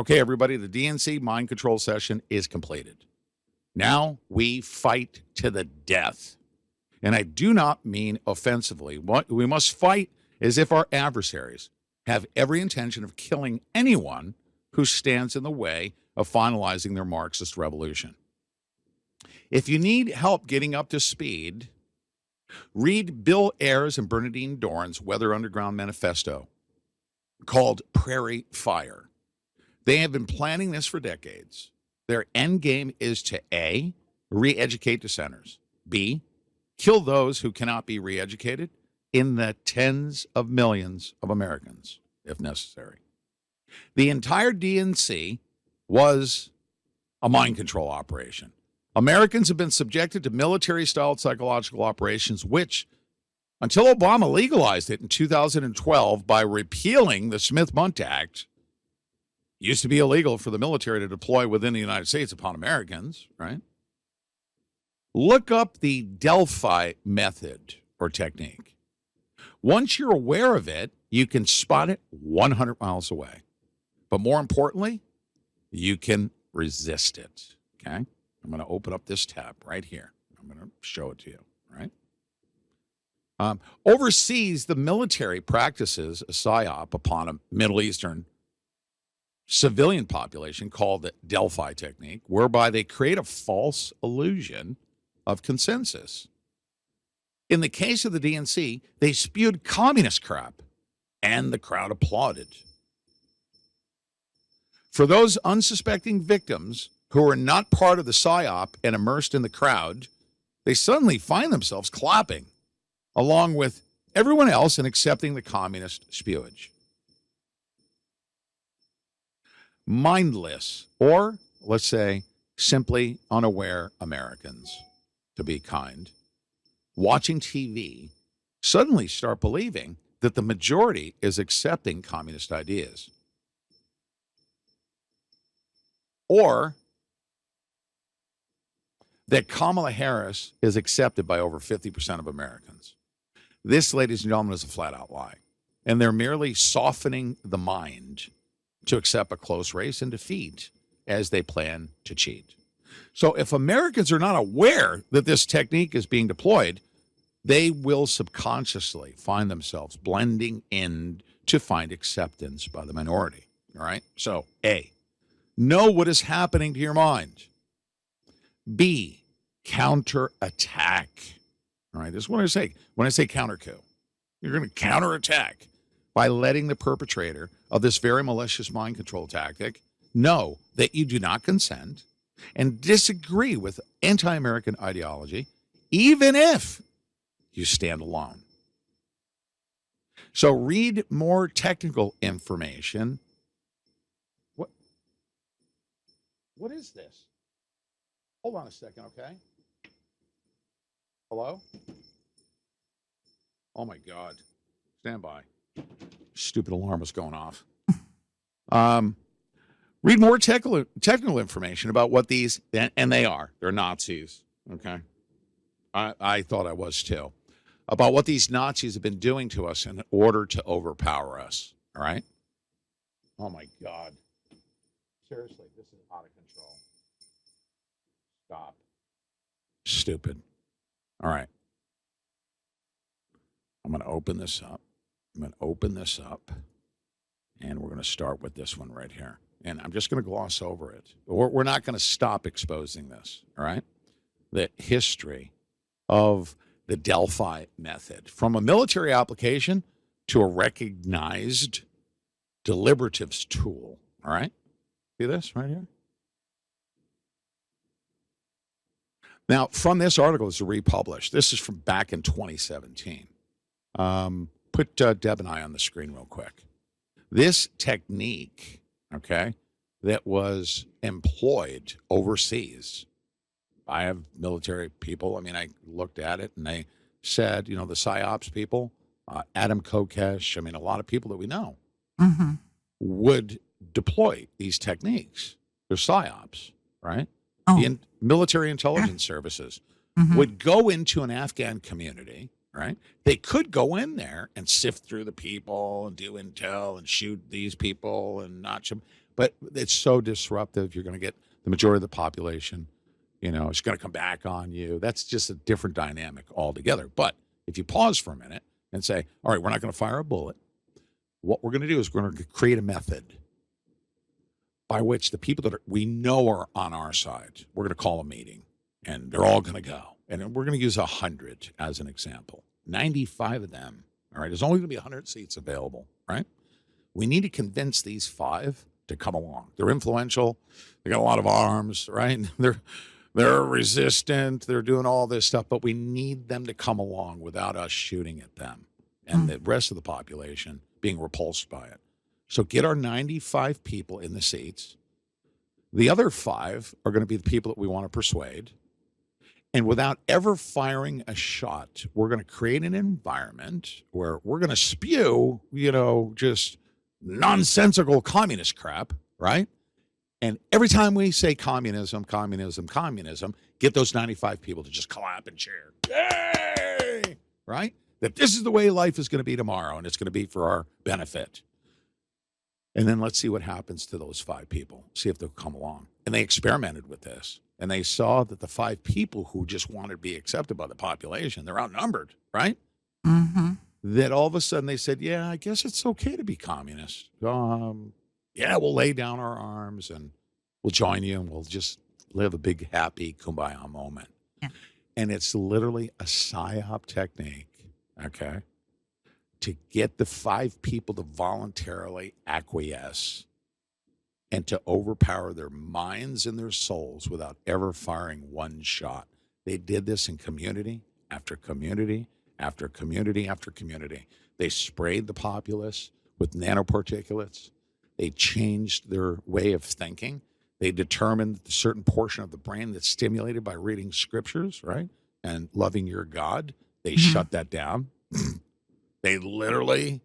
Okay, everybody, the DNC mind control session is completed. Now we fight to the death. And I do not mean offensively. What we must fight as if our adversaries have every intention of killing anyone who stands in the way of finalizing their Marxist revolution. If you need help getting up to speed, read Bill Ayers and Bernadine Doran's Weather Underground manifesto called Prairie Fire. They have been planning this for decades. Their end game is to A, re-educate dissenters, B, kill those who cannot be re-educated in the tens of millions of Americans, if necessary. The entire DNC was a mind control operation. Americans have been subjected to military-style psychological operations, which, until Obama legalized it in 2012 by repealing the Smith-Mundt Act, used to be illegal for the military to deploy within the United States upon Americans, right? Look up the Delphi method or technique. Once you're aware of it, you can spot it 100 miles away. But more importantly, you can resist it, okay? I'm going to open up this tab right here. I'm going to show it to you, right? Overseas, the military practices a psyop upon a Middle Eastern civilian population called the Delphi technique, whereby they create a false illusion of consensus. In the case of the DNC, they spewed communist crap, and the crowd applauded. For those unsuspecting victims who are not part of the psyop and immersed in the crowd, they suddenly find themselves clapping, along with everyone else, and accepting the communist spewage. Mindless, or let's say simply unaware Americans, to be kind, watching TV, suddenly start believing that the majority is accepting communist ideas. Or that Kamala Harris is accepted by over 50% of Americans. This, ladies and gentlemen, is a flat-out lie. And they're merely softening the mind to accept a close race and defeat as they plan to cheat. So if Americans are not aware that this technique is being deployed, they will subconsciously find themselves blending in to find acceptance by the minority. All right? So, A, know what is happening to your mind. B, counterattack. All right, this is what I say. When I say counter coup, you're going to counterattack by letting the perpetrator of this very malicious mind control tactic know that you do not consent and disagree with anti-American ideology, even if you stand alone. So read more technical information. What is this? Hold on a second, okay? Hello? Oh, my God. Stand by. Stupid alarm was going off. Read more technical information about what these, and they're Nazis, okay? I thought I was too. About what these Nazis have been doing to us in order to overpower us, all right? Oh, my God. Seriously, this is out of control. Stop. Stupid. All right. I'm going to open this up. And we're going to start with this one right here. And I'm just going to gloss over it. We're not going to stop exposing this, all right? The history of the Delphi method, from a military application to a recognized deliberatives tool, all right? See this right here? Now, from this article, it's republished. This is from back in 2017. Put Deb and I on the screen real quick. This technique, okay, that was employed overseas. I have military people. I mean, I looked at it and they said, the PsyOps people, Adam Kokesh, a lot of people that we know would deploy these techniques. They're PsyOps, right? Oh. The military intelligence services would go into an Afghan community, right? They could go in there and sift through the people and do intel and shoot these people and not shoot, But it's so disruptive. You're going to get the majority of the population, it's going to come back on you. That's just a different dynamic altogether. But if you pause for a minute and say, all right, we're not going to fire a bullet. What we're going to do is we're going to create a method by which the people that we know are on our side, we're going to call a meeting, and they're all going to go. And we're going to use 100 as an example. 95 of them, all right, there's only going to be 100 seats available, right? We need to convince these 5 to come along. They're influential. They got a lot of arms, right? They're resistant. They're doing all this stuff, but we need them to come along without us shooting at them and the rest of the population being repulsed by it. So get our 95 people in the seats. The other 5 are going to be the people that we want to persuade. And without ever firing a shot, we're going to create an environment where we're going to spew, just nonsensical communist crap, right? And every time we say communism, get those 95 people to just clap and cheer. Yay! Right? That this is the way life is going to be tomorrow, and it's going to be for our benefit. And then let's see what happens to those 5 people, see if they'll come along. And they experimented with this. And they saw that the 5 people who just wanted to be accepted by the population, they're outnumbered, right? Mm-hmm. That all of a sudden they said, yeah, I guess it's okay to be communist. Yeah, we'll lay down our arms and we'll join you and we'll just live a big, happy kumbaya moment. Yeah. And it's literally a psyop technique, okay, to get the 5 people to voluntarily acquiesce and to overpower their minds and their souls without ever firing one shot. They did this in community after community after community after community. They sprayed the populace with nanoparticulates. They changed their way of thinking. They determined a certain portion of the brain that's stimulated by reading scriptures, right? And loving your God. They shut that down. They literally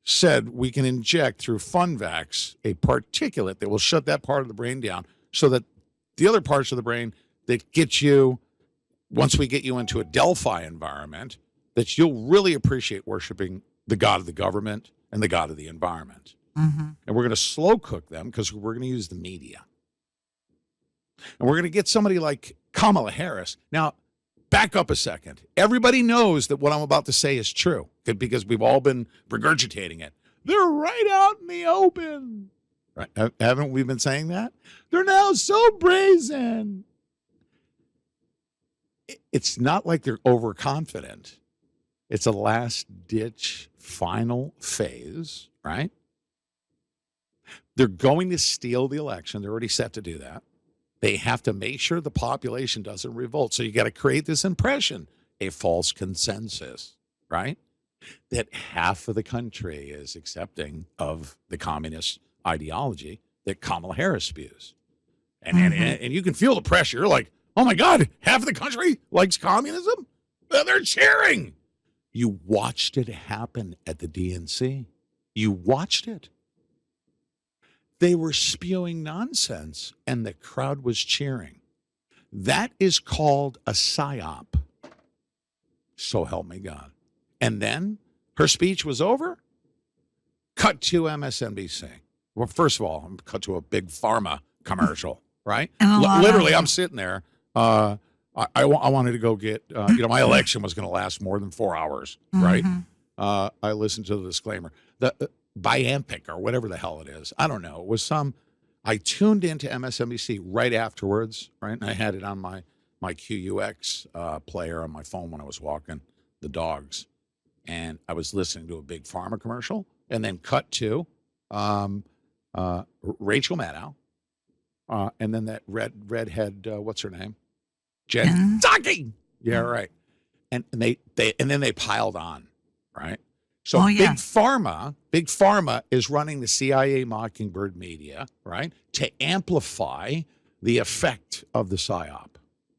said we can inject through Funvax a particulate that will shut that part of the brain down so that the other parts of the brain that get you, once we get you into a Delphi environment, that you'll really appreciate worshiping the God of the government and the God of the environment. Mm-hmm. And we're going to slow cook them because we're going to use the media. And we're going to get somebody like Kamala Harris. Now, back up a second. Everybody knows that what I'm about to say is true because we've all been regurgitating it. They're right out in the open. Right? Haven't we been saying that? They're now so brazen. It's not like they're overconfident. It's a last-ditch final phase, right? They're going to steal the election. They're already set to do that. They have to make sure the population doesn't revolt. So you got to create this impression, a false consensus, right? That half of the country is accepting of the communist ideology that Kamala Harris spews. And you can feel the pressure. You're like, oh my God, half of the country likes communism? They're cheering. You watched it happen at the DNC. You watched it. They were spewing nonsense, and the crowd was cheering. That is called a psyop. So help me God. And then her speech was over. Cut to MSNBC. Well, first of all, I'm cut to a big pharma commercial, right? Literally, I'm sitting there. I wanted to go get, my election was going to last more than 4 hours, right? I listened to the disclaimer. The Biopic or whatever the hell it is. I don't know. It was I tuned into MSNBC right afterwards, right? And I had it on my QUX player on my phone when I was walking the dogs. And I was listening to a big pharma commercial and then cut to Rachel Maddow. And then that redhead, what's her name? Jen Psaki. Yeah, right. And then they piled on, right? So Big Pharma is running the CIA Mockingbird media, right, to amplify the effect of the PSYOP.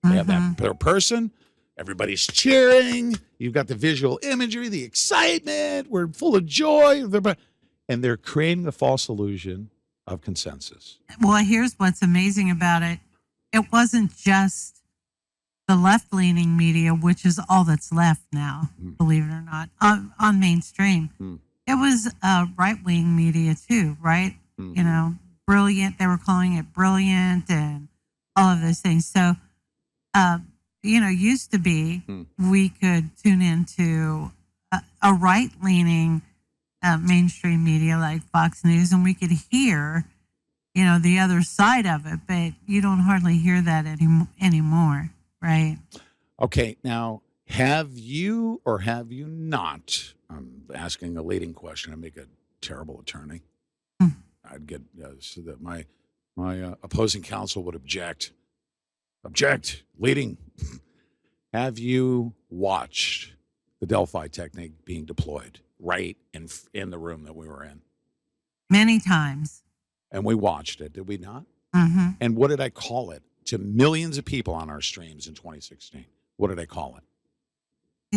They have that per person. Everybody's cheering. You've got the visual imagery, the excitement. We're full of joy. And they're creating the false illusion of consensus. Well, here's what's amazing about it. It wasn't just the left-leaning media, which is all that's left now, believe it or not, on mainstream. It was right-wing media too, right? brilliant. They were calling it brilliant and all of those things. So, used to be we could tune into a right-leaning mainstream media like Fox News, and we could hear, the other side of it. But you don't hardly hear that anymore, right? Okay, now, have you or have you not? I'm asking a leading question. I make a terrible attorney. I'd get so that my opposing counsel would object. Leading. Have you watched the Delphi technique being deployed right in the room that we were in? Many times. And we watched it, did we not? Mm-hmm. And what did I call it to millions of people on our streams in 2016? What did I call it?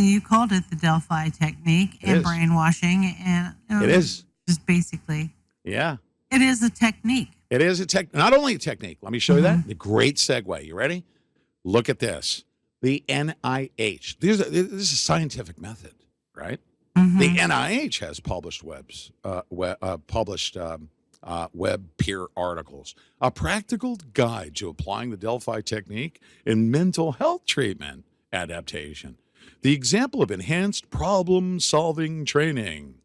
You called it the Delphi technique and brainwashing, and it is just basically. Yeah. It is a technique. It is not only a technique. Let me show you that. The great segue. You ready? Look at this. The NIH. This is a scientific method, right? Mm-hmm. The NIH has published web peer articles, a practical guide to applying the Delphi technique in mental health treatment adaptation. The example of enhanced problem-solving training.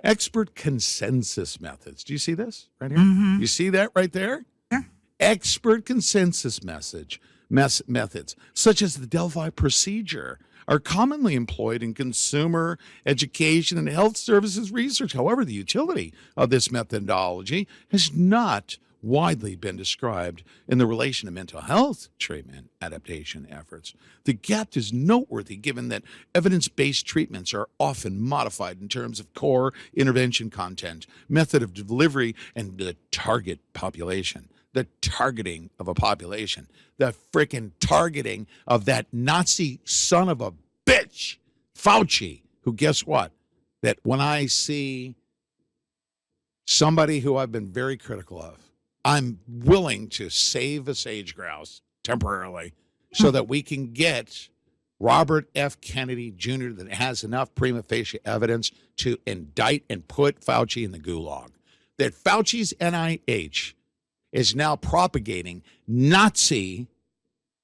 Expert consensus methods. Do you see this right here? Mm-hmm. You see that right there? Sure. Expert consensus methods, such as the Delphi procedure, are commonly employed in consumer, education, and health services research. However, the utility of this methodology has not widely been described in the relation to mental health treatment adaptation efforts. The gap is noteworthy given that evidence-based treatments are often modified in terms of core intervention content, method of delivery, and the target population. The targeting of a population, the frickin' targeting of that Nazi son of a bitch, Fauci, who, guess what? That when I see somebody who I've been very critical of, I'm willing to save a sage grouse temporarily so that we can get Robert F. Kennedy Jr. that has enough prima facie evidence to indict and put Fauci in the gulag. That Fauci's NIH is now propagating Nazi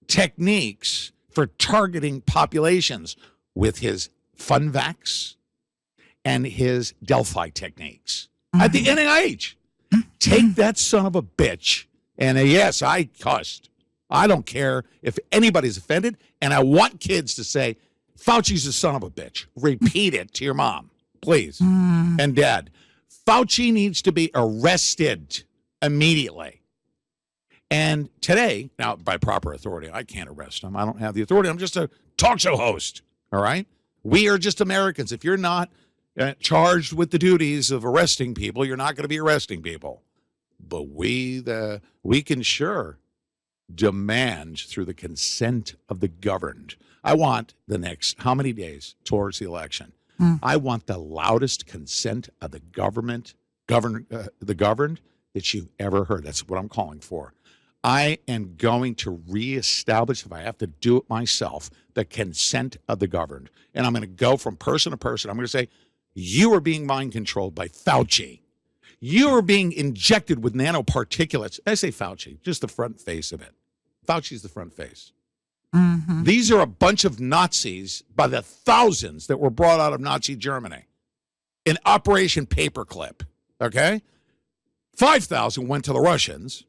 techniques for targeting populations with his fun vax and his Delphi techniques at the NIH. Take that son of a bitch. And yes, I cussed. I don't care if anybody's offended. And I want kids to say, Fauci's a son of a bitch. Repeat it to your mom, please, and dad. Fauci needs to be arrested immediately. And today, now by proper authority, I can't arrest him. I don't have the authority. I'm just a talk show host. All right. We are just Americans. If you're not charged with the duties of arresting people, you're not going to be arresting people. But we can sure demand through the consent of the governed. I want the next, how many days towards the election? I want the loudest consent of the governed that you've ever heard. That's what I'm calling for. I am going to reestablish, if I have to do it myself, the consent of the governed. And I'm going to go from person to person. I'm going to say, you are being mind controlled by Fauci. You are being injected with nanoparticulates. I say Fauci, just the front face of it. Fauci's the front face. Mm-hmm. These are a bunch of Nazis by the thousands that were brought out of Nazi Germany in Operation Paperclip, okay? 5,000 went to the Russians.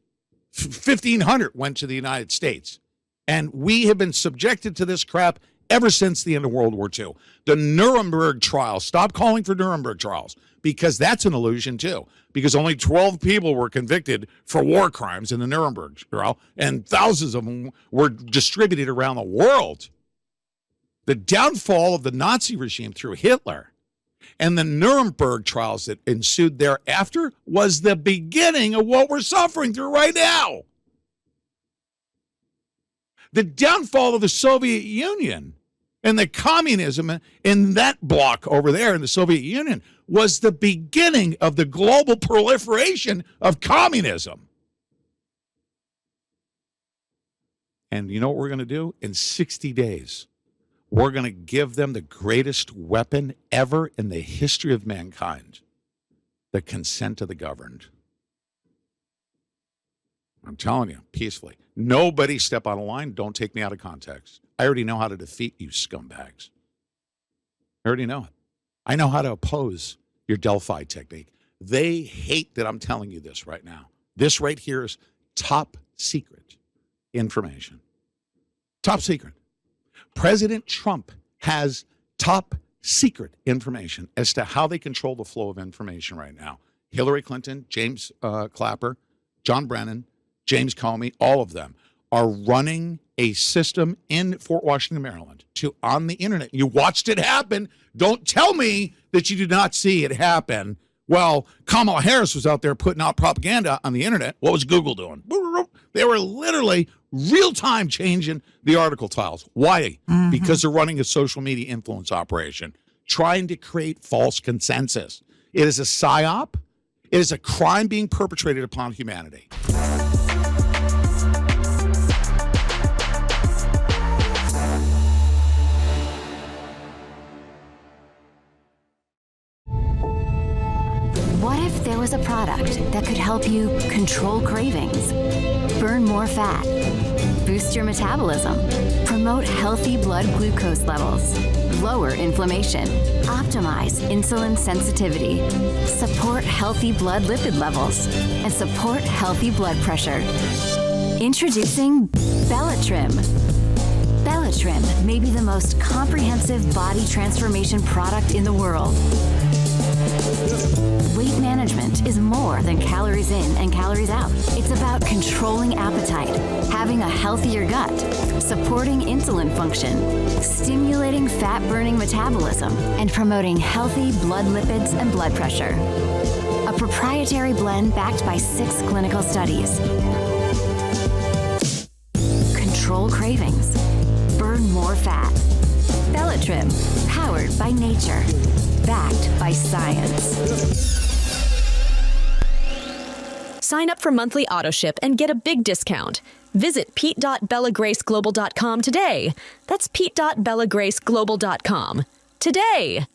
1,500 went to the United States. And we have been subjected to this crap ever since the end of World War II. The Nuremberg trials, stop calling for Nuremberg trials, because that's an illusion too, because only 12 people were convicted for war crimes in the Nuremberg trial, and thousands of them were distributed around the world. The downfall of the Nazi regime through Hitler and the Nuremberg trials that ensued thereafter was the beginning of what we're suffering through right now. The downfall of the Soviet Union and the communism in that bloc over there in the Soviet Union was the beginning of the global proliferation of communism. And you know what we're going to do? In 60 days, we're going to give them the greatest weapon ever in the history of mankind, the consent of the governed. I'm telling you, peacefully. Nobody step out of line. Don't take me out of context. I already know how to defeat you scumbags. I already know it. I know how to oppose your Delphi technique. They hate that I'm telling you this right now. This right here is top secret information. Top secret. President Trump has top secret information as to how they control the flow of information right now. Hillary Clinton, James Clapper, John Brennan, James Comey, all of them are running a system in Fort Washington, Maryland, on the internet. You watched it happen. Don't tell me that you did not see it happen. Well, Kamala Harris was out there putting out propaganda on the internet. What was Google doing? They were literally real-time changing the article tiles. Why? Mm-hmm. Because they're running a social media influence operation, trying to create false consensus. It is a psyop. It is a crime being perpetrated upon humanity. What if there was a product that could help you control cravings, burn more fat, boost your metabolism, promote healthy blood glucose levels, lower inflammation, optimize insulin sensitivity, support healthy blood lipid levels, and support healthy blood pressure? Introducing Bellatrim. Bellatrim may be the most comprehensive body transformation product in the world. Weight management is more than calories in and calories out. It's about controlling appetite, having a healthier gut, supporting insulin function, stimulating fat-burning metabolism, and promoting healthy blood lipids and blood pressure. A proprietary blend backed by 6 clinical studies. Control cravings. Burn more fat. Bellatrim, powered by nature. Backed by science. Sign up for monthly AutoShip and get a big discount. Visit pete.bellagraceglobal.com today. That's pete.bellagraceglobal.com. Today.